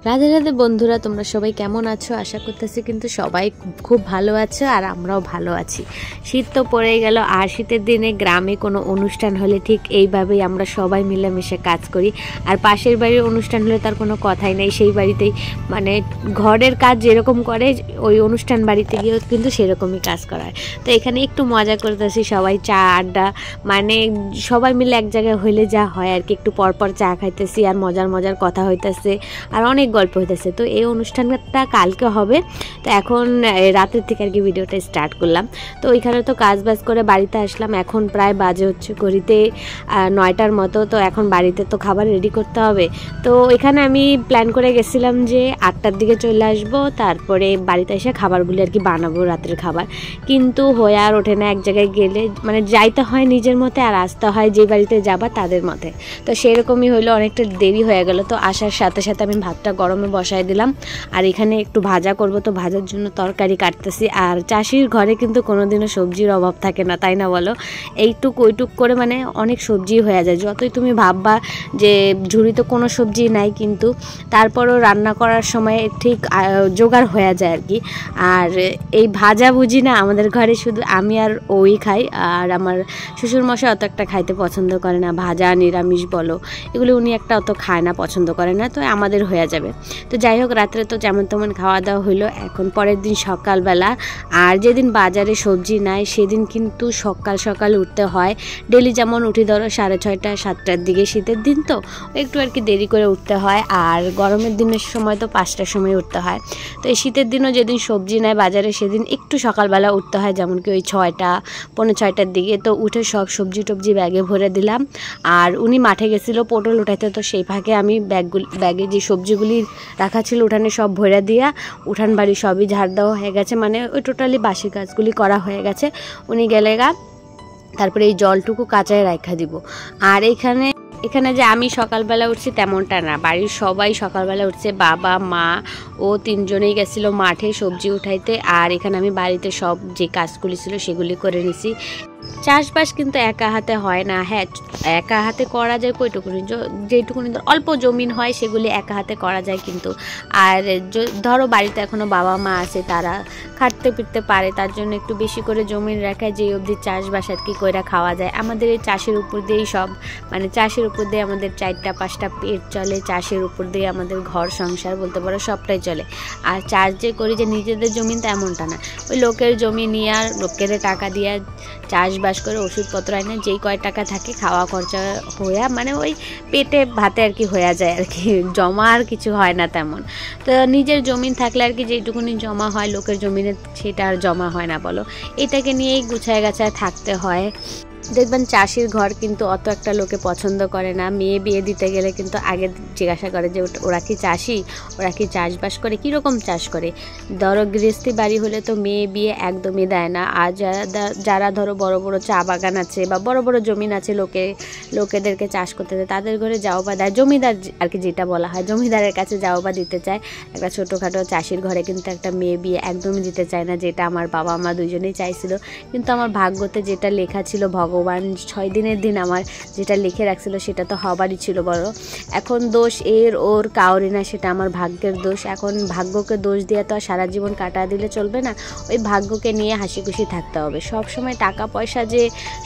রাধে রাধে বন্ধুরা, তোমরা সবাই কেমন আছো? আশা করতেছি কিন্তু সবাই খুব ভালো আছো আর আমরাও ভালো আছি। শীত তো পড়ে গেল, আর শীতের দিনে গ্রামে কোনো অনুষ্ঠান হলে ঠিক এইভাবেই আমরা সবাই মিলেমিশে কাজ করি। আর পাশের বাড়ির অনুষ্ঠান হলে তার কোনো কথাই নেই, সেই বাড়িতেই মানে ঘরের কাজ যেরকম করে ওই অনুষ্ঠান বাড়িতে গিয়েও কিন্তু সেরকমই কাজ করায়। তো এখানে একটু মজা করতেছি, সবাই চা আড্ডা মানে সবাই মিলে এক জায়গায় হইলে যা হয় আর কি, একটু পরপর চা খাইতেছি আর মজার মজার কথা হইতেছে আর অনেক গল্প হইতেছে। তো এই অনুষ্ঠানটা কালকে হবে, তো এখন রাতের থেকে আর কি ভিডিওটা স্টার্ট করলাম। তো ওইখানে তো কাজ বাজ করে বাড়িতে আসলাম, এখন প্রায় বাজে হচ্ছে ঘড়িতে 9টার মতো। তো এখন বাড়িতে তো খাবার রেডি করতে হবে। তো এখানে আমি প্ল্যান করে গেছিলাম যে 8টার দিকে চলে আসবো, তারপরে বাড়িতে এসে খাবারগুলি আর কি বানাবো, রাতের খাবার। কিন্তু হয়ে আর ওঠে না, এক জায়গায় গেলে মানে যাইতে হয় নিজের মতে আর আসতে হয় যে বাড়িতে যাবা তাদের মতে। তো সেরকমই হইলো, অনেকটা দেরি হয়ে গেল। তো আসার সাথে সাথে আমি ভাতটা গরমে বসাই দিলাম, আর এখানে একটু ভাজা করব, তো ভাজার জন্য তরকারি কাটতেছি। আর চাষির ঘরে কিন্তু কোনোদিনও সবজির অভাব থাকে না, তাই না বলো? এইটুক ওইটুক করে মানে অনেক সবজি হয়ে যায়। যতই তুমি ভাববা যে ঝুড়িতে কোনো সবজি নাই, কিন্তু তারপরও রান্না করার সময় ঠিক জোগাড় হয়ে যায় আর কি। আর এই ভাজা বুঝি না, আমাদের ঘরে শুধু আমি আর ওই খাই, আর আমার শ্বশুরমশাই অত একটা খাইতে পছন্দ করে না। ভাজা নিরামিষ বলো এগুলো উনি একটা অত খায় না, পছন্দ করে না, তো আমাদের হয়ে যাবে। তো যাই হোক, রাত্রে তো যেমন তেমন খাওয়া দাওয়া হইলো। এখন পরের দিন সকালবেলা, আর যেদিন বাজারে সবজি নাই সেদিন কিন্তু সকাল সকাল উঠতে হয়। ডেলি যেমন উঠি ধরো 6:30 7টার দিকে, শীতের দিন তো একটু আর কি দেরি করে উঠতে হয়, আর গরমের দিনের সময় তো 5টার সময় উঠতে হয়। তো এই শীতের দিনও যেদিন সবজি নাই বাজারে সেদিন একটু সকালবেলা উঠতে হয়, যেমন কি ওই 6টা 5:45টার দিকে। তো উঠে সব সবজি টবজি ব্যাগে ভরে দিলাম। আর উনি মাঠে গেছিলো পটল উঠাইতে, তো সেই ফাঁকে আমি ব্যাগে যে সবজিগুলি রাখা ছিল উঠানে সব ভরে দিয়া উঠান বাড়ি সবই ঝাড় দেওয়া হয়ে গেছে, মানে ওই টোটালি বাসি কাজগুলি করা হয়ে গেছে। উনি গেলে গা তারপরে এই জলটুকু কাঁচায় রাখা দিব। আর এখানে যে আমি সকালবেলা উঠছি তেমনটা না, বাড়ির সবাই সকালবেলা উঠছে। বাবা মা ও 3জনেই গেছিলো মাঠে সবজি উঠাইতে, আর এখানে আমি বাড়িতে সব যে কাজগুলি ছিল সেগুলি করে নিছি। চাষবাস কিন্তু একা হাতে হয় না, হ্যাঁ একা হাতে করা যায় কইটুকুনি, যেটুকুনি অল্প জমিন হয় সেগুলি একা হাতে করা যায়। কিন্তু আর ধরো বাড়িতে এখনও বাবা মা আছে, তারা খাটতে ফিরতে পারে, তার জন্য একটু বেশি করে জমিন রাখায় যে অবধি চাষবাস আর কি কইরা খাওয়া যায়। আমাদের এই চাষের উপর দিয়েই সব, মানে চাষের উপর দিয়ে আমাদের 4টা 5টা পেট চলে, চাষের উপর দিয়ে আমাদের ঘর সংসার বলতে পারো সবটাই চলে। আর চাষ যে করি যে নিজেদের জমিন তা এমনটা না, ওই লোকের জমি নিয়ে আর লোকের টাকা দিয়ে চাষবাস করে ওষুধপত্র আনে, যেই কয় টাকা থাকে খাওয়া খরচা হইয়া মানে ওই পেটে ভাতে আর কি হয়ে যায় আর কি, জমা আর কিছু হয় না তেমন। তো নিজের জমিন থাকলে আর কি যেটুকুনি জমা হয়, লোকের জমিনে সেটা আর জমা হয় না বলো। এটাকে নিয়েই গুছায় গাছায় থাকতে হয়। দেখবেন চাষির ঘর কিন্তু অত একটা লোকে পছন্দ করে না। মেয়ে বিয়ে দিতে গেলে কিন্তু আগে জিজ্ঞাসা করে যে ওরা কি চাষি, ওরা কি চাষবাস করে, কীরকম চাষ করে। ধরো গৃহস্থী বাড়ি হলে তো মেয়ে বিয়ে একদমই দেয় না। আর যারা ধরো বড় বড় চা বাগান আছে বা বড় বড় জমিন আছে, লোকেদেরকে চাষ করতে দেয়, তাদের ঘরে যাও বা দেয়। জমিদার আর কি যেটা বলা হয়, জমিদারের কাছে যাও বা দিতে চায়। একটা ছোটোখাটো চাষির ঘরে কিন্তু একটা মেয়ে বিয়ে একদমই দিতে চায় না, যেটা আমার বাবা মা দুজনেই চাইছিল। কিন্তু আমার ভাগ্যতে যেটা লেখা ছিল, ভগবান 6 দিনের দিন আমার যেটা লিখে রাখছিল সেটা তো হবারই ছিল বড়। এখন দোষ এর ওর কাউরি না, সেটা আমার ভাগ্যের দোষ। এখন ভাগ্যকে দোষ দিয়ে তো আর সারা জীবন কাটা দিলে চলবে না, ওই ভাগ্যকে নিয়ে হাসি খুশি থাকতে হবে। সব সময় টাকা পয়সা যে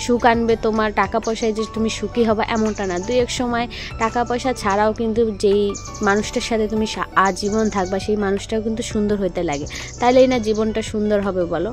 সুখ আনবে, তোমার টাকা পয়সায় যে তুমি সুখী হবে এমনটা না। দুই এক সময় টাকা পয়সা ছাড়াও কিন্তু যেই মানুষটার সাথে তুমি আজীবন থাকবা সেই মানুষটাও কিন্তু সুন্দর হইতে লাগে, তাহলেই না জীবনটা সুন্দর হবে বলো।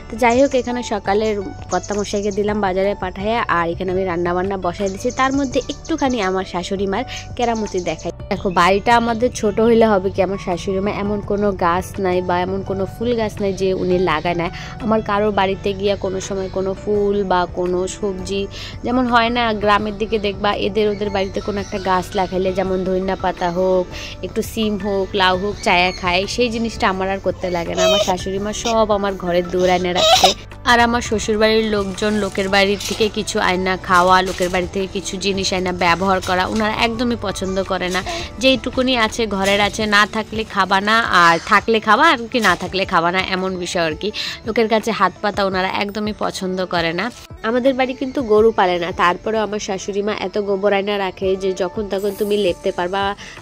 তো যাই হোক, এখানে সকালের কর্তামশাইকে দিলাম বাজারে পাঠায়, আর এখানে আমি রান্না বান্না বসাই দিচ্ছি। তার মধ্যে একটুখানি আমার শাশুড়ি মার কেরামতি দেখাই। দেখো বাড়িটা আমাদের ছোট হইলে হবে কি, আমার শাশুড়ি মা এমন কোনো গাছ নাই বা এমন কোনো ফুল গাছ নাই যে উনি লাগায় না। আমার কারোর বাড়িতে গিয়া কোনো সময় কোনো ফুল বা কোনো সবজি, যেমন হয় না গ্রামের দিকে দেখবা ওদের বাড়িতে কোনো একটা গাছ লাগাইলে, যেমন ধনিয়া পাতা হোক, একটু সিম হোক, লাউ হোক, চায়া খায়, সেই জিনিসটা আমার আর করতে লাগে না। আমার শাশুড়ি মা সব আমার ঘরের দৌড় এনে রাখছে। আর আমার শ্বশুরবাড়ির লোকজন লোকের বাড়ির থেকে কিছু আয়না খাওয়া, লোকের বাড়ি থেকে কিছু জিনিস আয়না ব্যবহার করা ওনারা একদমই পছন্দ করে না। যেইটুকুনি আছে ঘরের আছে, না থাকলে খাবা না, আর থাকলে খাবা আর কি না থাকলে খাবা না, এমন বিষয় আর কি। লোকের কাছে হাত পাতা ওনারা একদমই পছন্দ করে না। আমাদের বাড়ি কিন্তু গরু পালে না, তারপরেও আমার শাশুড়ি মা এত গোবর আয়না রাখে যে যখন তখন তুমি লেপতে পারবা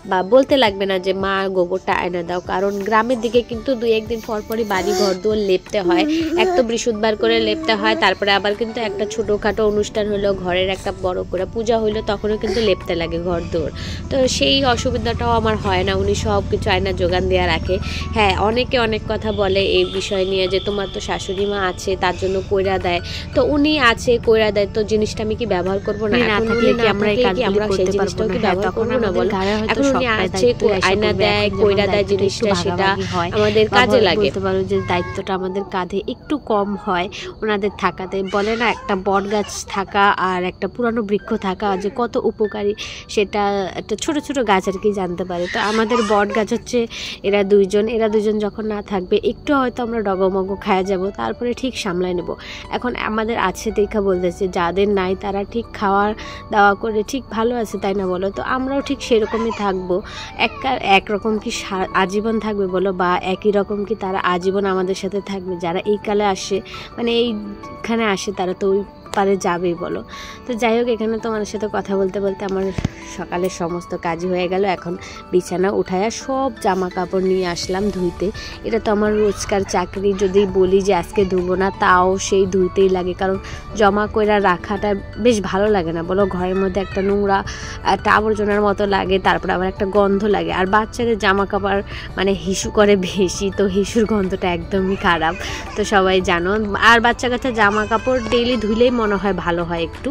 বা বলতে লাগবে না যে মা গোবরটা আয়না দাও। কারণ গ্রামের দিকে কিন্তু 2-1 দিন পর পরই বাড়ি ঘর দুয়ার লেপতে হয়, এক তো বৃহস্পতিবার করে লেপতে হয়, তারপরে আবার কিন্তু একটা ছোটোখাটো অনুষ্ঠান হলো, ঘরের একটা বড় করে পূজা হইলো, তখনও কিন্তু লেপতে লাগে ঘর দুয়ার। তো সেই অসুবিধাটাও আমার হয় না, উনি সব কিছু আয়না যোগান দেওয়া রাখে। হ্যাঁ, অনেকে অনেক কথা বলে এই বিষয় নিয়ে যে তোমার তো শাশুড়ি মা আছে তার জন্য কইরা দেয়, তো উনি আছে কইরা দেয়, তো জিনিসটা আমি কি ব্যবহার করবো না? এখন উনি না থাকলে কি আমরা সেই জিনিসটাও কি ব্যবহার করবো না বলো? এখন উনি আছে আয়না দেয় কইরা দেয় জিনিসটা, সেটা আমাদের কাজে লাগে। বলতে পারো যে দায়িত্বটা আমাদের কাঁধে একটু কম হয় ওনাদের থাকাতে। বলে না একটা বট গাছ থাকা আর একটা পুরানো বৃক্ষ থাকা যে কত উপকারী, সেটা একটা ছোট ছোট গাছ আর কি জানতে পারে। তো আমাদের বট গাছ হচ্ছে এরা দুইজন যখন না থাকবে একটু হয়তো আমরা ডগমগ খায়া যাব, তারপরে ঠিক সামলাই নেব। এখন আমাদের আছে দেখা বলতেছে, যাদের নাই তারা ঠিক খাওয়া দাওয়া করে ঠিক ভালো আছে, তাই না বলো? তো আমরাও ঠিক সেরকমই থাকবো। একরকম কি আজীবন থাকবে বলো, বা একই রকম কি তারা আজীবন আমাদের সাথে থাকবে? যারা এই কালে আসে মানে এইখানে আসে তারা তো ওই পারে যাবেই বলো। তো যাই হোক, এখানে তোমাদের সাথে কথা বলতে বলতে আমার সকালের সমস্ত কাজই হয়ে গেল। এখন বিছানা উঠায়া সব জামা কাপড় নিয়ে আসলাম ধুইতে। এটা তো আমার রোজকার চাকরি, যদি বলি যে আজকে ধুবো না তাও সেই ধুইতেই লাগে, কারণ জমা কইরা রাখাটা বেশ ভালো লাগে না বলো। ঘরের মধ্যে একটা নোংরা একটা আবর্জনার মতো লাগে, তারপর আবার একটা গন্ধ লাগে। আর বাচ্চাদের জামা কাপড় মানে হিসু করে বেশি, তো হিসুর গন্ধটা একদমই খারাপ, তো সবাই জানো। আর বাচ্চা কাচ্চা জামা কাপড় ডেইলি ধুইলেই মনে হয় ভালো হয়, একটু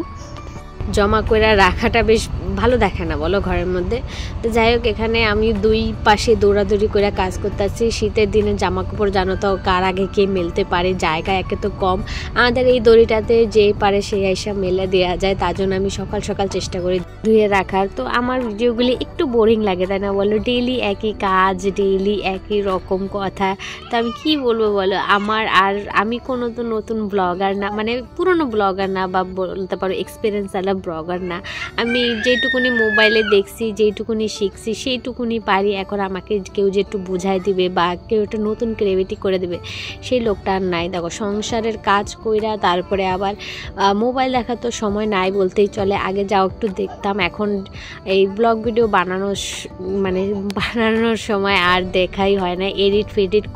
জমা করে রাখাটা বেশ ভালো দেখে না বলো ঘরের মধ্যে। তো যাই হোক, এখানে আমি দুই পাশে দৌড়াদৌড়ি করে কাজ করতেছি। শীতের দিনে জামা কাপড় জানো তো কার আগে কে মেলতে পারে, জায়গা একে তো কম, আমাদের এই দড়িটাতে যে পারে সেই আইসা মেলে দেওয়া যায়, তার জন্য আমি সকাল সকাল চেষ্টা করি ধুয়ে রাখার। তো আমার ভিডিওগুলি একটু বোরিং লাগে তাই না বলো, ডেইলি একই কাজ, ডেইলি একই রকম কথা, তো আমি কি বলবো বলো। আমি কোনো তো নতুন ব্লগার না, মানে পুরনো ব্লগার না, বা বলতে পারো এক্সপিরিয়েন্স আলা ব্লগার না। আমি যেটুকুনি মোবাইলে দেখছি, যেটুকুনি শিখছি সেইটুকুনি পারি। এখন আমাকে কেউ যে একটু বুঝাই দিবে বা কেউ একটু নতুন ক্রিয়েটিভ করে দিবে সেই লোকটা আর নাই। দেখো, সংসারের কাজ কইরা তারপরে আবার মোবাইল দেখা তো সময় নাই বলতেই চলে। আগে যাও একটু দেখতাম, এখন এই ব্লগ ভিডিও বানানোর সময় আর দেখাই হয় না, এডিট ফেডিট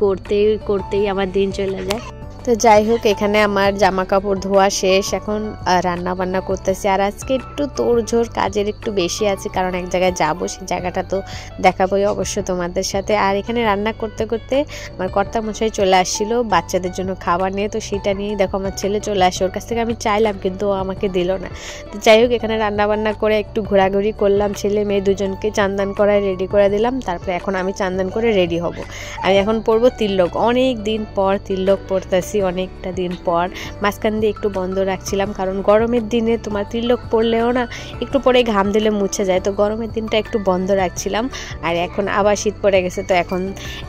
করতেই আমার দিন চলে যায়। তো যাই হোক, এখানে আমার জামা কাপড় ধোয়া শেষ, এখন রান্না বান্না করতেছি। আর আজকে একটু তোড়জোড় কাজের একটু বেশি আছে, কারণ এক জায়গায় যাবো, সেই জায়গাটা তো দেখাবোই অবশ্য তোমাদের সাথে। আর এখানে রান্না করতে করতে আমার কর্তামশাই চলে আসছিল বাচ্চাদের জন্য খাবার নিয়ে, তো সেটা নিয়েই দেখো আমার ছেলে চলে আসে। ওর কাছ থেকে আমি চাইলাম কিন্তু ও আমাকে দিল না। তো যাই হোক, এখানে রান্না বান্না করে একটু ঘোরাঘুরি করলাম, ছেলে মেয়ে দুজনকে চান্দান করায় রেডি করে দিলাম। তারপরে এখন আমি চান্দান করে রেডি হব। আমি এখন পরবো তিলক, অনেক দিন পর তিলক পরতেছি, অনেকটা দিন পর। মাঝখান দিয়ে একটু বন্ধ রাখছিলাম, কারণ গরমের দিনে তোমার তিলক পরলেও না একটু পরে ঘাম দিলে মুছে যায়, তো গরমের দিনটা একটু বন্ধ রাখছিলাম। আর এখন আবার শীত পড়ে গেছে, তো এখন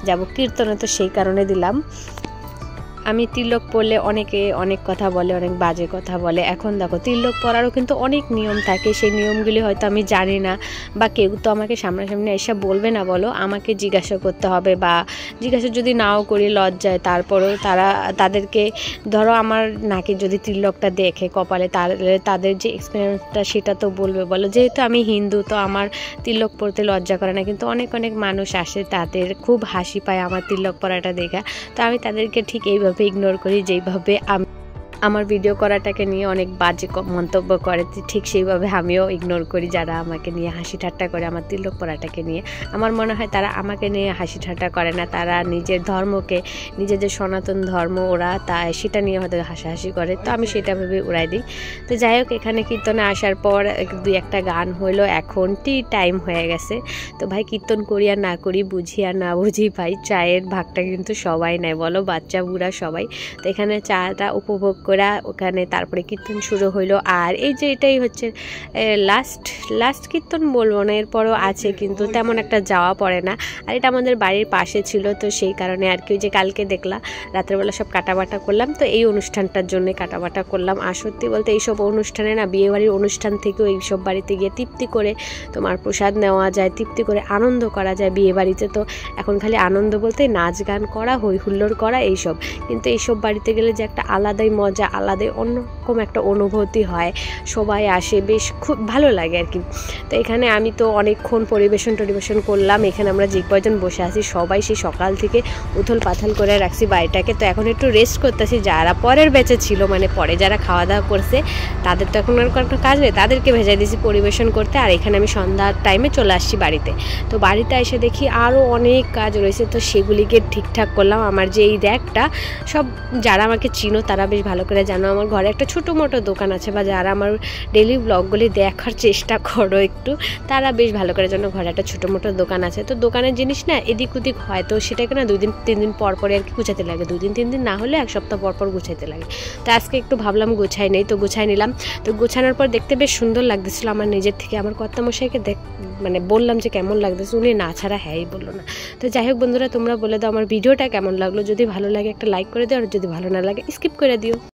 যাব কীর্তনে, তো সেই কারণে দিলাম। আমি তিলক পরলে অনেকে অনেক কথা বলে, অনেক বাজে কথা বলে। এখন দেখো, তিলক পরারও কিন্তু অনেক নিয়ম থাকে, সেই নিয়মগুলি হয়তো আমি জানি না, বা কেউ তো আমাকে সামনাসামনি এসে বলবে না বলো, আমাকে জিজ্ঞাসা করতে হবে, বা জিজ্ঞাসা যদি নাও করি লজ্জায়, তারপরেও তাদেরকে ধরো আমার নাকি যদি তিলকটা দেখে কপালে, তাহলে তাদের যে এক্সপিরিয়েন্সটা সেটা তো বলবে বলো। যেহেতু আমি হিন্দু, তো আমার তিলক পরতে লজ্জা করে না, কিন্তু অনেক মানুষ আসে, তাদের খুব হাসি পায় আমার তিলক পরাটা দেখা। তো আমি তাদেরকে ঠিক এইভাবে ইগনোর করি, যেইভাবে আমার ভিডিও করাটাকে নিয়ে অনেক বাজে মন্তব্য করে, ঠিক সেইভাবে আমিও ইগনোর করি যারা আমাকে নিয়ে হাসি ঠাট্টা করে আমার তিলক পরাটাকে নিয়ে। আমার মনে হয় তারা আমাকে নিয়ে হাসি ঠাট্টা করে না, তারা নিজের ধর্মকে, নিজের যে সনাতন ধর্ম ওরা সেটা নিয়ে হয়তো হাসাহাসি করে, তো আমি সেটা ভেবে উড়াই দিই। তো যাই হোক, এখানে কীর্তনে আসার পর 2-1টা গান হলো, এখন টি টাইম হয়ে গেছে। তো ভাই, কীর্তন করি আর না করি, বুঝি আর না বুঝি, ভাই চায়ের ভাগটা কিন্তু সবাই নেয় বলো, বাচ্চা বুড়া সবাই। তো এখানে চাটা উপভোগ করে ওখানে তারপরে কীর্তন শুরু হইলো। আর এই যে এটাই হচ্ছে লাস্ট কীর্তন বলবো না, এরপরও আছে কিন্তু তেমন একটা যাওয়া পড়ে না। আর এটা আমাদের বাড়ির পাশে ছিল, তো সেই কারণে আর কি যে কালকে দেখলাম রাত্রেবেলা সব কাটাবাটা করলাম, তো এই অনুষ্ঠানটার জন্য কাটাবাটা করলাম। আর সত্যি বলতে এইসব অনুষ্ঠানে না, বিয়েবাড়ির অনুষ্ঠান থেকেও এইসব বাড়িতে গিয়ে তৃপ্তি করে তোমার প্রসাদ নেওয়া যায়, তৃপ্তি করে আনন্দ করা যায়। বিয়েবাড়িতে তো এখন খালি আনন্দ বলতে নাচ গান করা, হই হুল্লোড় করা এইসব, কিন্তু এইসব বাড়িতে গেলে যে একটা আলাদাই মজা, আলাদাই অন্যরকম একটা অনুভূতি হয়, সবাই আসে, বেশ খুব ভালো লাগে আর কি। তো এখানে আমি তো অনেকক্ষণ পরিবেশন করলাম। এখানে আমরা যে কয়জন বসে আছি সবাই সেই সকাল থেকে উথল পাথাল করে রাখছি বাড়িটাকে। তো এখন একটু রেস্ট করতেছি। যারা পরের ব্যাচে ছিল, মানে পরে যারা খাওয়া দাওয়া করছে, তাদের তো এখন আর কোনো কাজ নেই, তাদেরকে ভেজাই দিয়েছি পরিবেশন করতে। আর এখানে আমি সন্ধ্যার টাইমে চলে আসছি বাড়িতে। তো বাড়িতে এসে দেখি আরও অনেক কাজ রয়েছে, তো সেগুলিকে ঠিকঠাক করলাম। আমার যে এই র্যাকটা, সব যারা আমাকে চিনো তারা বেশ ভালো করে জানো, আমার ঘরে একটা ছোটো মোটো দোকান আছে, বা যারা আমার ডেলি ব্লগগুলি দেখার চেষ্টা করো একটু, তারা বেশ ভালো করে জানো ঘরে একটা ছোটো মোটো দোকান আছে। তো দোকানের জিনিস না এদিক ওদিক হয়, তো সেটাকে না 2-3 দিন পর পরে আর কি গুছাতে লাগে, 2-3 দিন না হলে 1 সপ্তাহ পর পর গুছাইতে লাগে। তো আজকে একটু ভাবলাম গুছাই নেই, তো গুছাই নিলাম। তো গুছানোর পর দেখতে বেশ সুন্দর লাগতেছিল আমার নিজের থেকে। আমার কর্তামশাইকে মানে বললাম যে কেমন লাগতেছে, উনি না ছাড়া হ্যাঁই বললো না। তো যাই হোক বন্ধুরা, তোমরা বলে দাও আমার ভিডিওটা কেমন লাগলো। যদি ভালো লাগে একটা লাইক করে দিও, আর যদি ভালো না লাগে স্কিপ করে দিও।